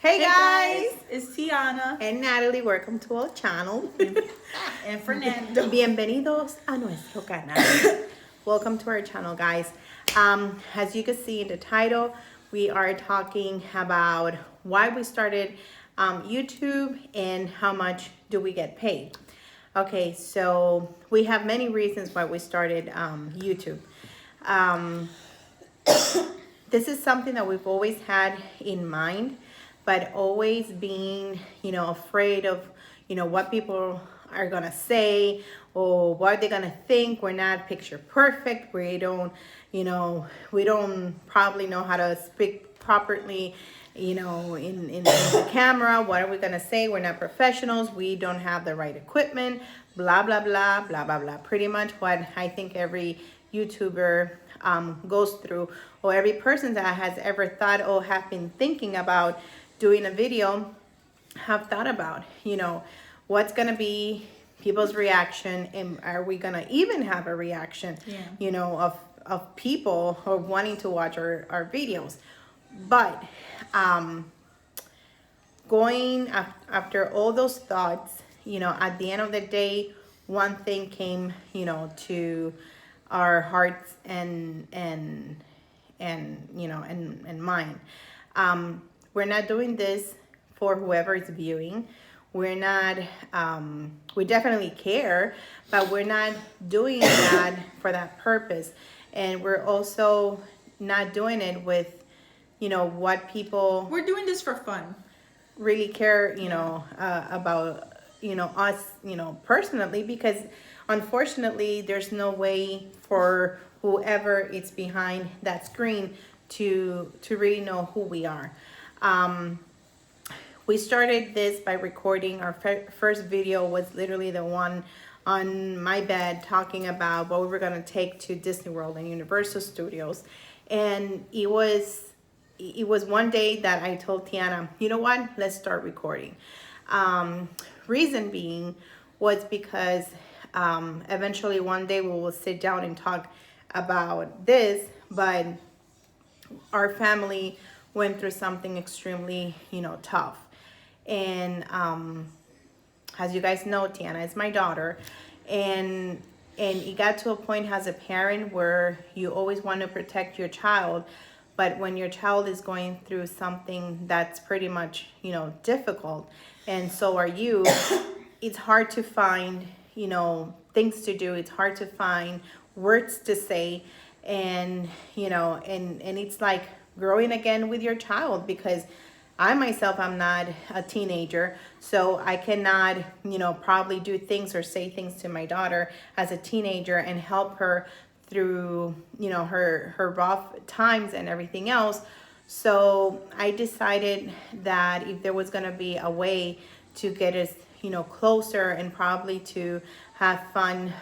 Hey guys, it's Tiana and Natalie, welcome to our channel. and Fernando. Bienvenidos a nuestro canal. Welcome to our channel, guys. As you can see in the title, we are talking about why we started YouTube and how much do we get paid. Okay, so we have many reasons why we started YouTube. This is something that we've always had in mind, but always being, afraid of, what people are going to say or what they're going to think. We're not picture perfect. We don't, we don't probably know how to speak properly, in the camera. What are we going to say? We're not professionals. We don't have the right equipment, blah, blah, blah, blah, blah, blah. Pretty much what I think every YouTuber goes through, or every person that has ever thought or have been thinking about doing a video have thought about, what's going to be people's reaction, and are we going to even have a reaction, of people who are wanting to watch our videos. But going after all those thoughts, at the end of the day, one thing came, to our hearts and mind. We're not doing this for whoever is viewing. We're not, we definitely care, but we're not doing that for that purpose. And we're also not doing it with, what people We're doing this for fun. really care, about, us, personally, because unfortunately there's no way for whoever is behind that screen to really know who we are. We started this by recording. Our first video was literally the one on my bed talking about what we were going to take to Disney World and Universal Studios. And it was one day that I told Tiana, you know what, let's start recording. Reason being was because eventually one day we will sit down and talk about this, but our family went through something extremely, tough. And as you guys know, Tiana is my daughter, and it got to a point as a parent where you always want to protect your child, but when your child is going through something that's pretty much, difficult, and so are you, it's hard to find, things to do. It's hard to find words to say, and, and it's like growing again with your child, because I myself, I'm not a teenager, so I cannot, probably do things or say things to my daughter as a teenager and help her through, her rough times and everything else. So I decided that if there was going to be a way to get us, closer, and probably to have fun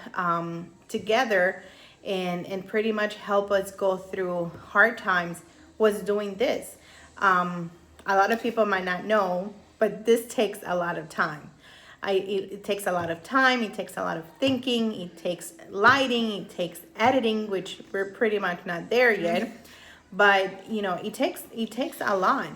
together, and pretty much help us go through hard times, was doing this. A lot of people might not know, but this takes a lot of time. It takes a lot of time, it takes a lot of thinking, it takes lighting, it takes editing, which we're pretty much not there yet. But it takes a lot.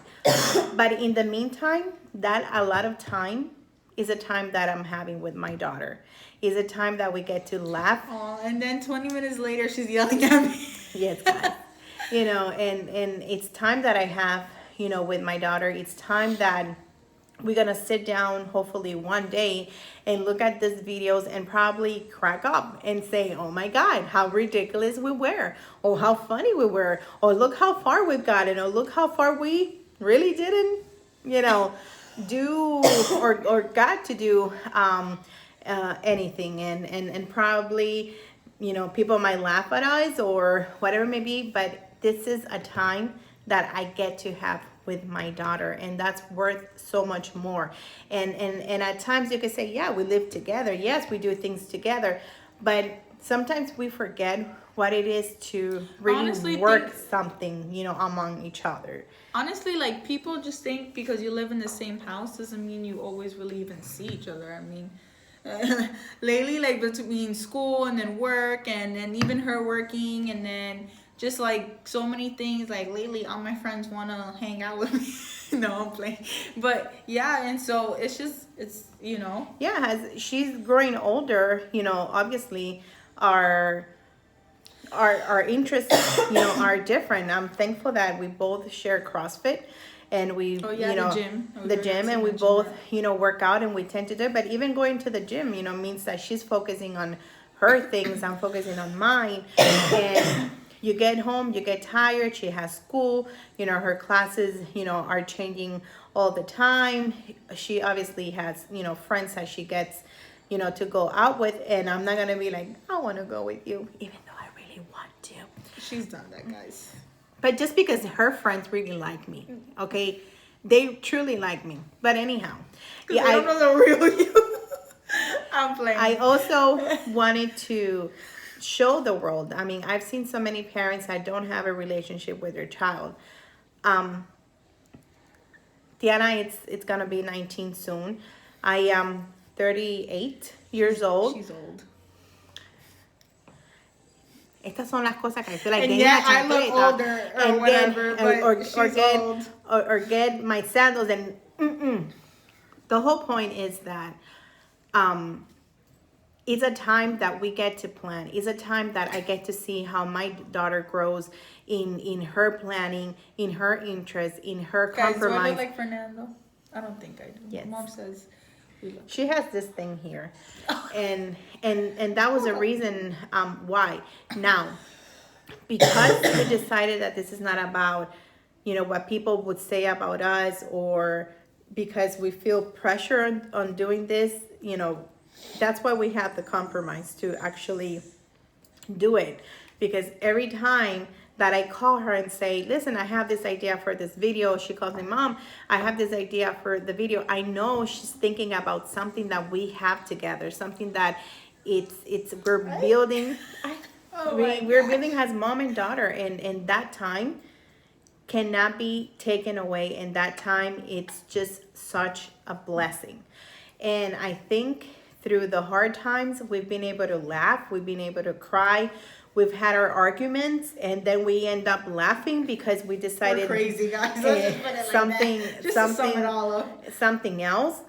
But in the meantime, that a lot of time is a time that I'm having with my daughter. Is a time that we get to laugh. Oh, and then 20 minutes later, she's yelling at me. Yes, guys. And it's time that I have, with my daughter. It's time that we're gonna sit down, hopefully one day, and look at these videos and probably crack up and say, oh my God, how ridiculous we were, or how funny we were, or look how far we've gotten, or look how far we really didn't, do or got to do anything. And probably, people might laugh at us or whatever it may be, but this is a time that I get to have with my daughter, and that's worth so much more. And at times you can say, yeah, we live together, yes, we do things together, but sometimes we forget what it is to really Honestly, work something, among each other. Honestly, like, people just think because you live in the same house doesn't mean you always really even see each other. I mean, lately, like, between school and then work, and then even her working, and then just like so many things, like lately all my friends want to hang out with me. No, I'm playing. But yeah, and so it's Yeah, as she's growing older, obviously our our interests, are different. I'm thankful that we both share CrossFit, and we, Oh yeah, the gym. I was the very gym, nice to and we mention both, that. work out and we tend to do it. But even going to the gym, means that she's focusing on her things, I'm focusing on mine, and you get home, you get tired. She has school, her classes, are changing all the time. She obviously has, friends that she gets, to go out with, and I'm not gonna be like, I want to go with you, even though I really want to. She's done that, guys. But just because her friends really like me, okay, they truly like me. But anyhow, Because I don't know the real you. I'm playing. I also wanted to show the world. I mean, I've seen so many parents that don't have a relationship with their child. Tiana, it's gonna be 19 soon. I am 38 years old. She's old. Estas son las cosas que I feel like And getting yet a I look chancleta older or whatever, but she's old. or get my sandals and the whole point is that it's a time that we get to plan. It's a time that I get to see how my daughter grows in her planning, in her interest, in her Guys, do I compromise. look like Fernando? I don't think I do. Yes. Mom says we look. She has this thing here, and that was a reason why. Now, because we decided that this is not about, what people would say about us, or because we feel pressure on doing this, that's why we have the compromise to actually do it. Because every time that I call her and say, listen, I have this idea for this video, she calls me, Mom, I have this idea for the video. I know she's thinking about something that we have together, something that we're building. We're building as mom and daughter, and that time cannot be taken away. And that time, it's just such a blessing. And I think through the hard times, we've been able to laugh, we've been able to cry. We've had our arguments, and then we end up laughing because we decided We're crazy, guys. Let's just put it like something, that. Just to sum it all up. something else.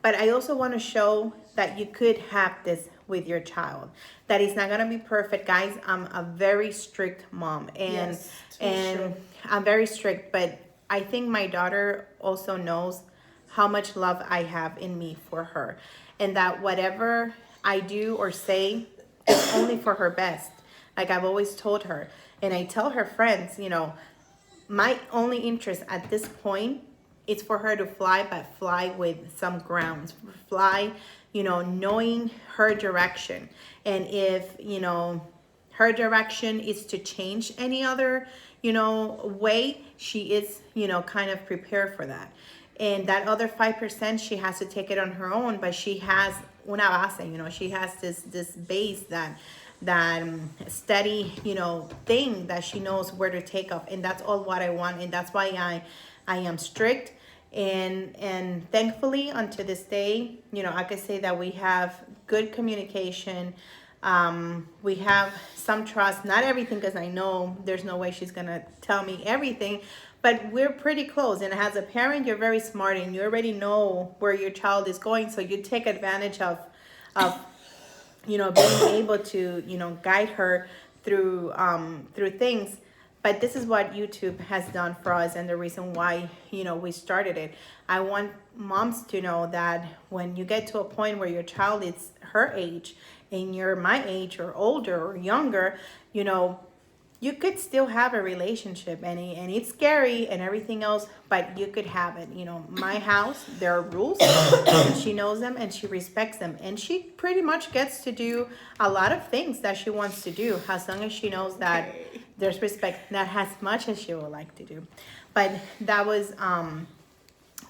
But I also want to show that you could have this with your child. That it's not gonna be perfect, guys. I'm a very strict mom, and Yes, I'm very strict. But I think my daughter also knows how much love I have in me for her, and that whatever I do or say is only for her best. Like I've always told her, and I tell her friends, my only interest at this point is for her to fly, but fly with some grounds. Fly, knowing her direction. And if, her direction is to change any other, way, she is, kind of prepared for that. And that other 5%, she has to take it on her own, but she has una base, she has this base that steady, thing that she knows where to take off. And that's all what I want. And that's why I am strict. And thankfully, unto this day, I could say that we have good communication. We have some trust, not everything, because I know there's no way she's going to tell me everything, but we're pretty close. And as a parent, you're very smart and you already know where your child is going. So you take advantage of being able to, guide her through things. But this is what YouTube has done for us, and the reason why, we started it. I want moms to know that when you get to a point where your child is her age and you're my age or older or younger, you could still have a relationship, and it's scary and everything else, but you could have it. My house, there are rules, and she knows them and she respects them, and she pretty much gets to do a lot of things that she wants to do, as long as she knows that there's respect, not as much as she would like to do. But that was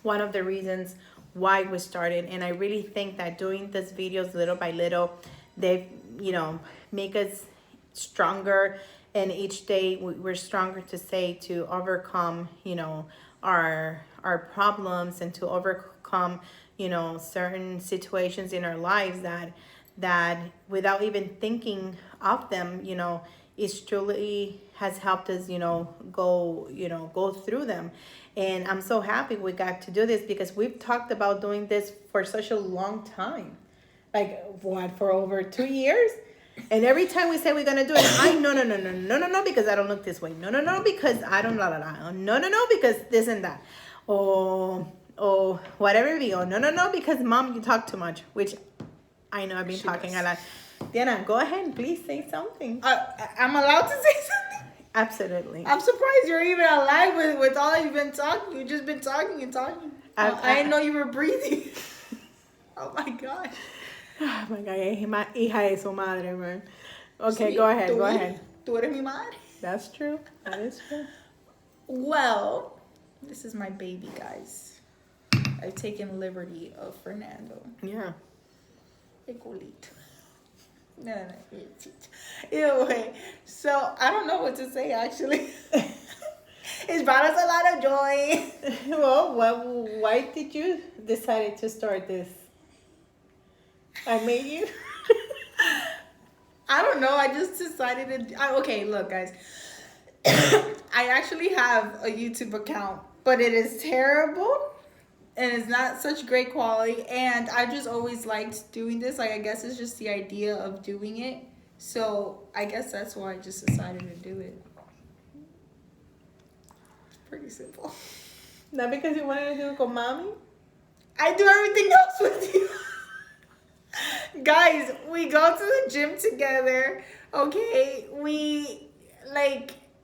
one of the reasons why we started, and I really think that doing these videos little by little, they make us stronger. And each day we're stronger to overcome, our problems, and to overcome, certain situations in our lives that without even thinking of them, is truly has helped us, go through them. And I'm so happy we got to do this because we've talked about doing this for such a long time. Like, what, for over 2 years? And every time we say we're gonna do it, no, because I don't look this way. No, because I don't la la la. No, because this and that. Or whatever it be. Or no, because mom, you talk too much. Which I know I've been talking a lot. Diana, go ahead, please say something. I'm allowed to say something? Absolutely. I'm surprised you're even alive with all you've been talking. You've just been talking and talking. I didn't know you were breathing. Oh my God. Oh my God, hija de su madre, man. Okay, go ahead. Tú eres mi madre. That's true. That is true. Well, this is my baby, guys. I've taken liberty of Fernando. Yeah. El culito. No. Either way, so I don't know what to say, actually. It's brought us a lot of joy. Well, why did you decide to start this? I made you? I don't know. I just decided to. Okay, look, guys. I actually have a YouTube account, but it is terrible. And it's not such great quality. And I just always liked doing this. Like, I guess it's just the idea of doing it. So, I guess that's why I just decided to do it. It's pretty simple. Not because you wanted to do it con mommy? I do everything else with you. Guys, we go to the gym together, okay?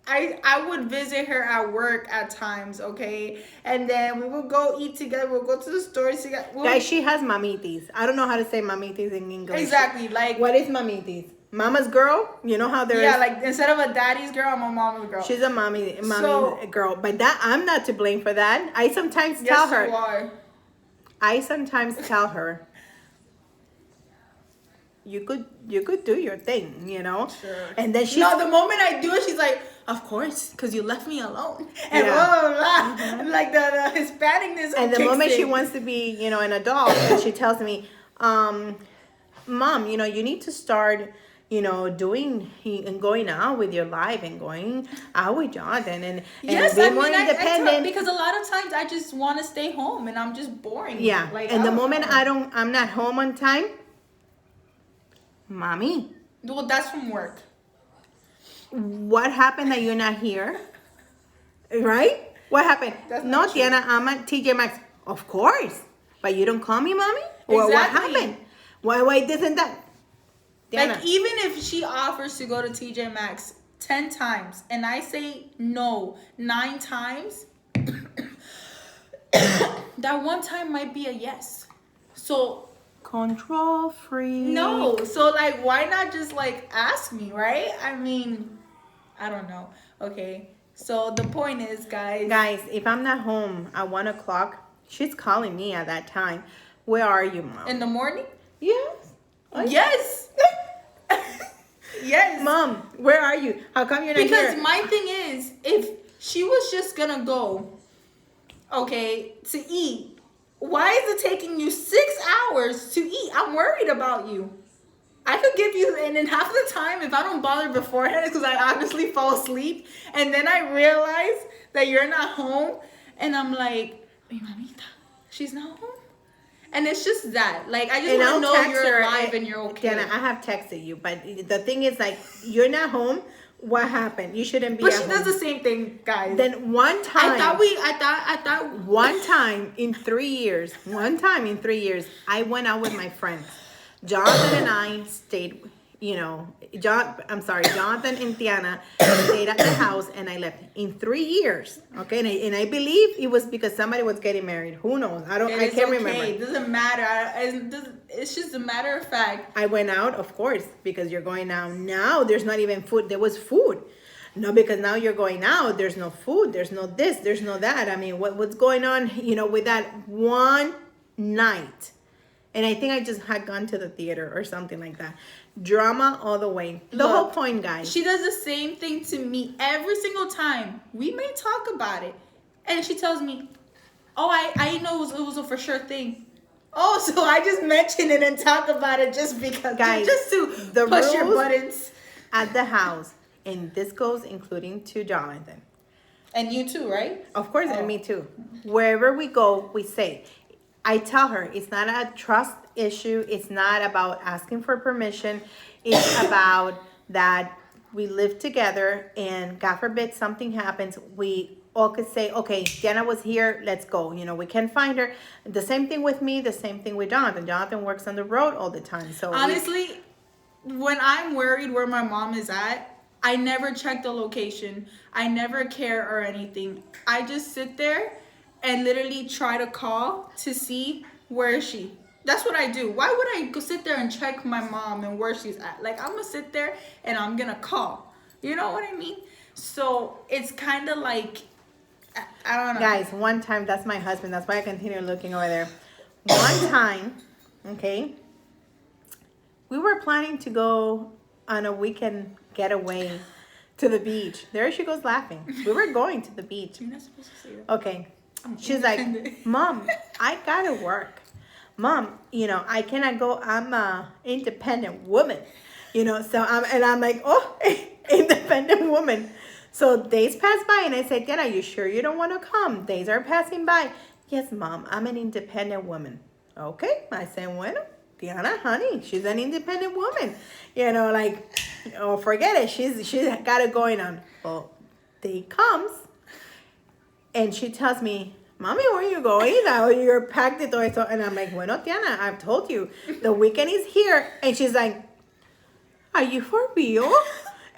I would visit her at work at times, okay? And then we would go eat together. We'll go to the stores together. Guys, she has mamitis. I don't know how to say mamitis in English. Exactly. Like, what is mamitis? Mama's girl? You know how there's... Yeah, like instead of a daddy's girl, I'm a mama's girl. She's a mommy girl. But that I'm not to blame for that. I sometimes tell her. You are. I sometimes tell her, you could do your thing, Sure. And then the moment I do it, she's like, of course, because you left me alone. And blah, blah, blah. Mm-hmm. Like the Hispanicness. And the moment she wants to be, an adult, and she tells me, Mom, you need to start, doing and going out with your life and going out with Jonathan and be more independent. Because a lot of times I just want to stay home and I'm just boring. Yeah. And the moment I'm not home on time, Mommy. Well, that's from work. What happened that you're not here? Right? What happened? No, Diana, I'm at TJ Maxx. Of course. But you don't call me mommy? Or exactly. What happened? Why this and that? Diana. Like, even if she offers to go to TJ Maxx 10 times and I say no 9 times, that one time might be a yes. So... Control freak. No. So, why not just, ask me, right? I mean, I don't know. Okay. So, the point is, guys. Guys, if I'm not home at 1 o'clock, she's calling me at that time. Where are you, Mom? In the morning? Yes. Yes. Yes. Mom, where are you? How come you're not here? Because my thing is, if she was just gonna go, okay, to eat, why is it taking you 6 hours to eat? I'm worried about you. I could give you, and then half the time, if I don't bother beforehand, it's because I honestly fall asleep. And then I realize that you're not home. And I'm like, mi mamita, she's not home. And it's just that. I just want to know you're alive and you're okay. Diana, I have texted you. But the thing is, you're not home. What happened? You shouldn't be at home. But she does the same thing, guys. Then one time. I thought. One time in 3 years, I went out with my friends. Jonathan and I stayed, Jonathan and Tiana stayed at the house and I left in 3 years. Okay. And I believe it was because somebody was getting married. Who knows? I can't remember. It doesn't matter. It's just a matter of fact. I went out, of course, because you're going out now. There's not even food. There was food. No, because now you're going out. There's no food. There's no this. There's no that. I mean, what's going on, with that one night? And I think I just had gone to the theater or something like that. Drama all the way. The whole point, guys. She does the same thing to me every single time. We may talk about it. And she tells me, oh, I know it was a for sure thing. Oh, so I just mention it and talk about it just because. Guys, just to push your buttons. At the house and this goes including to Jonathan. And you too, right? Of course, and me too. Wherever we go, we say, I tell her it's not a trust issue. It's not about asking for permission. It's about that we live together, and God forbid something happens, we all could say, okay, Diana was here, let's go. You know, we can find her. The same thing with me, the same thing with Jonathan. Jonathan works on the road all the time. So honestly, when I'm worried where my mom is at, I never check the location. I never care or anything. I just sit there and literally try to call to see where is she. That's what I do. Why would I go sit there and check my mom and where she's at? Like, I'm gonna sit there and I'm gonna call. You know what I mean? So it's kind of like, I don't know. Guys, one time, that's my husband. That's why I continue looking over there. One time, okay, we were planning to go on a weekend getaway to the beach. There she goes laughing. We were going to the beach. You're not supposed to say that. Okay. She's like, Mom, I gotta work. Mom, you know, I cannot go. I'm a independent woman. You know, so I'm like, oh, independent woman. So days pass by and I said, Diana, are you sure you don't want to come? Days are passing by. Yes, Mom, I'm an independent woman. Okay. I said, bueno, Diana, honey, she's an independent woman. You know, like, oh, forget it. She's got it going on. Well, day comes and she tells me, Mommy, where are you going? Now you're packed it all. And I'm like, bueno, Diana, I've told you. The weekend is here. And she's like, are you for real?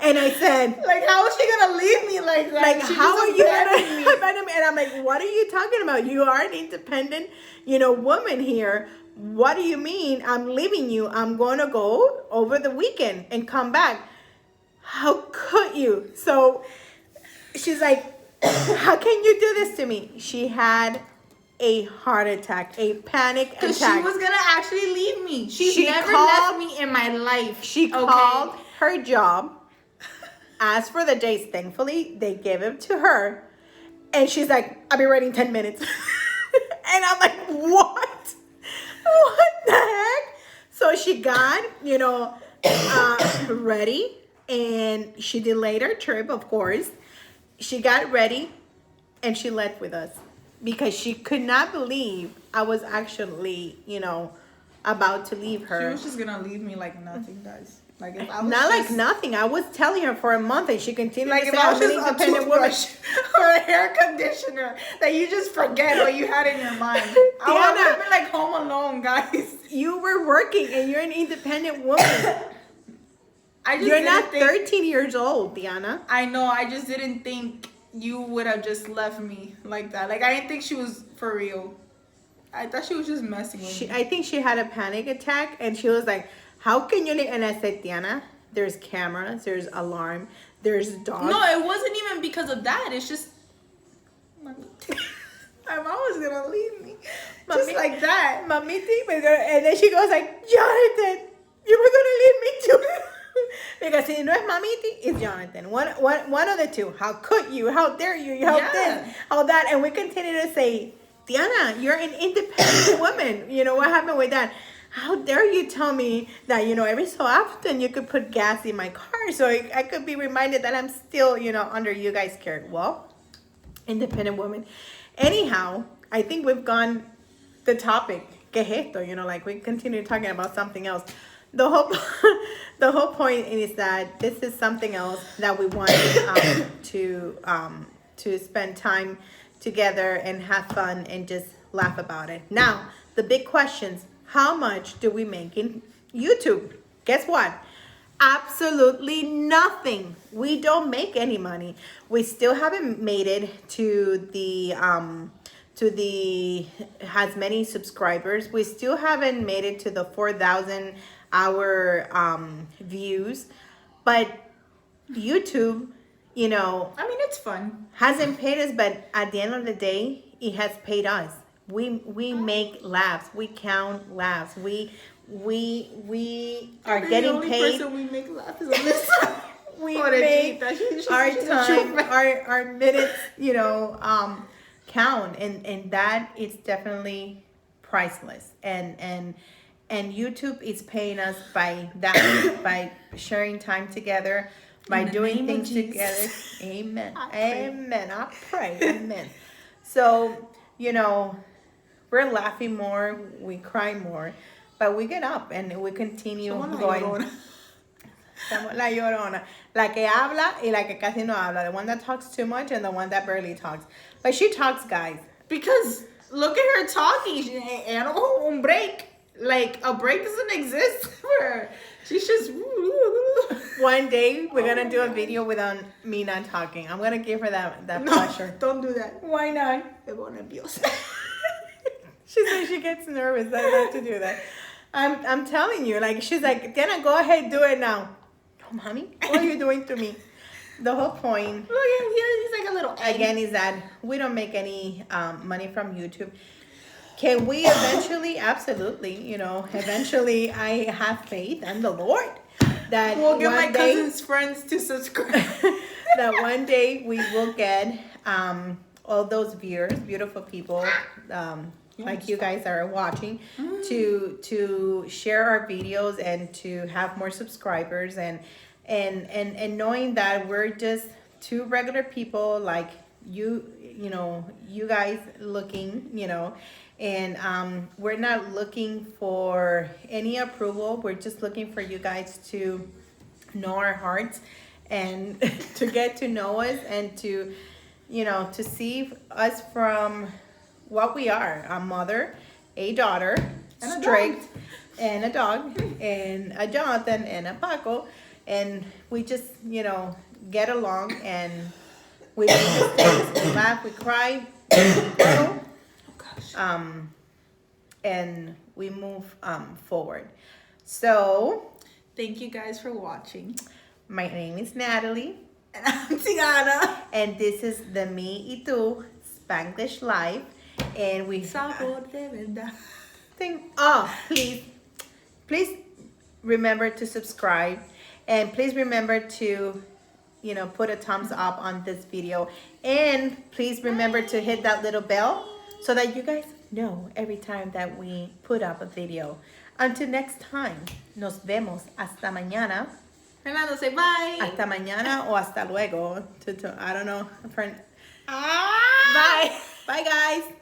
And I said, like, how is she gonna leave me like that? Like, She how just are you abandoned me. gonna abandon me? And I'm like, what are you talking about? You are an independent, you know, woman here. What do you mean? I'm leaving you. I'm going to go over the weekend and come back. How could you? So she's like, how can you do this to me? She had a heart attack, a panic attack. Because she was gonna actually leave me. She never called- left me in my life. She okay? called her job, asked for the dates. Thankfully, they gave it to her. And she's like, I'll be ready in 10 minutes. And I'm like, what? What the heck? So she got, you know, ready. And she delayed her trip, of course. She got ready and she left with us because she could not believe I was actually, you know, about to leave her. She was just gonna leave me like nothing, guys. Like, if I was Not just, like nothing. I was telling her for a month and she continued like to if say I I'm was an just a independent woman. toothbrush or a hair conditioner that you just forget what you had in your mind. I would Diana. have been like home alone, guys. You were working and you're an independent woman. I just You're didn't not think, 13 years old, Diana. I know. I just didn't think you would have just left me like that. Like, I didn't think she was for real. I thought she was just messing with me. I think she had a panic attack and she was like, how can you leave? And I said, Diana, there's cameras, there's alarm, there's dogs. No, it wasn't even because of that. It's just my mom was gonna leave me. Just Mami- like that. Mamita, and then she goes like, Jonathan, you were gonna leave me too. Because si no es Mamiti, it's Jonathan. One of the two. How could you? How dare you? How Yeah. this? How that? And we continue to say, Diana, you're an independent woman. You know what happened with that? How dare you tell me that, you know, every so often you could put gas in my car so I could be reminded that I'm still, you know, under you guys' care. Well, independent woman. Anyhow, I think we've gone the topic. ¿Qué es esto? You know, like we continue talking about something else. The whole point is that this is something else that we want to spend time together and have fun and just laugh about it. Now, the big questions: how much do we make in YouTube? Guess what? Absolutely nothing. We don't make any money. We still haven't made it to the has many subscribers. We still haven't made it to the 4,000 hour views, but YouTube, you know, I mean, it's fun. hasn't paid us, but at the end of the day, it has paid us. We make laughs. We count laughs. We are getting The only paid. person we make laugh is Alyssa. We What a make cheat. She's our a time, true our minutes, you know, count, and that is definitely priceless. And YouTube is paying us by that, by sharing time together, by In the doing name of things Jesus. together. Amen. I pray. Amen. I pray. Amen. So, you know, we're laughing more, we cry more, but we get up and we continue Somos la going. llorona. Somos la llorona. La que habla y la que casi no habla. The one that talks too much and the one that barely talks. But she talks, guys. Because look at her talking. And un break. Like a break doesn't exist for her. She's just. One day we're gonna Oh do a my video without me not talking. I'm gonna give her that No, pleasure. don't do that. Why not? Me pongo nerviosa. She says she gets nervous. I have to do that. I'm telling you, like she's like, Diana, go ahead, do it now. No, mommy, what are you doing to me? The whole point, Look at him. He's like a little egg. again, is that we don't make any money from YouTube. Can we eventually? Absolutely. You know, eventually, I have faith in the Lord that We'll get my one day, cousin's friends to subscribe. that one day we will get all those viewers, beautiful people, like you guys are watching, to share our videos and to have more subscribers and knowing that we're just two regular people like you know, you guys looking, you know, and we're not looking for any approval. We're just looking for you guys to know our hearts and to get to know us and to, you know, to see us from what we are: a mother, a daughter, And a strict, and a dog, and a Jonathan, and a Paco, and we just, you know, get along and we make mistakes, we laugh, we cry, Oh gosh. and we move forward. So Thank you guys for watching. my name is Natalie, And I'm Tiana. and this is the Me y Tu Spanglish Live, and we Sabor de verdad. please remember to subscribe, and please remember to, you know, put a thumbs up on this video, and please remember to hit that little bell so that you guys know every time that we put up a video. Until next time, nos vemos. Hasta mañana. Fernando, say bye. Hasta mañana o hasta luego. I don't know. Ah! Bye. Bye, guys.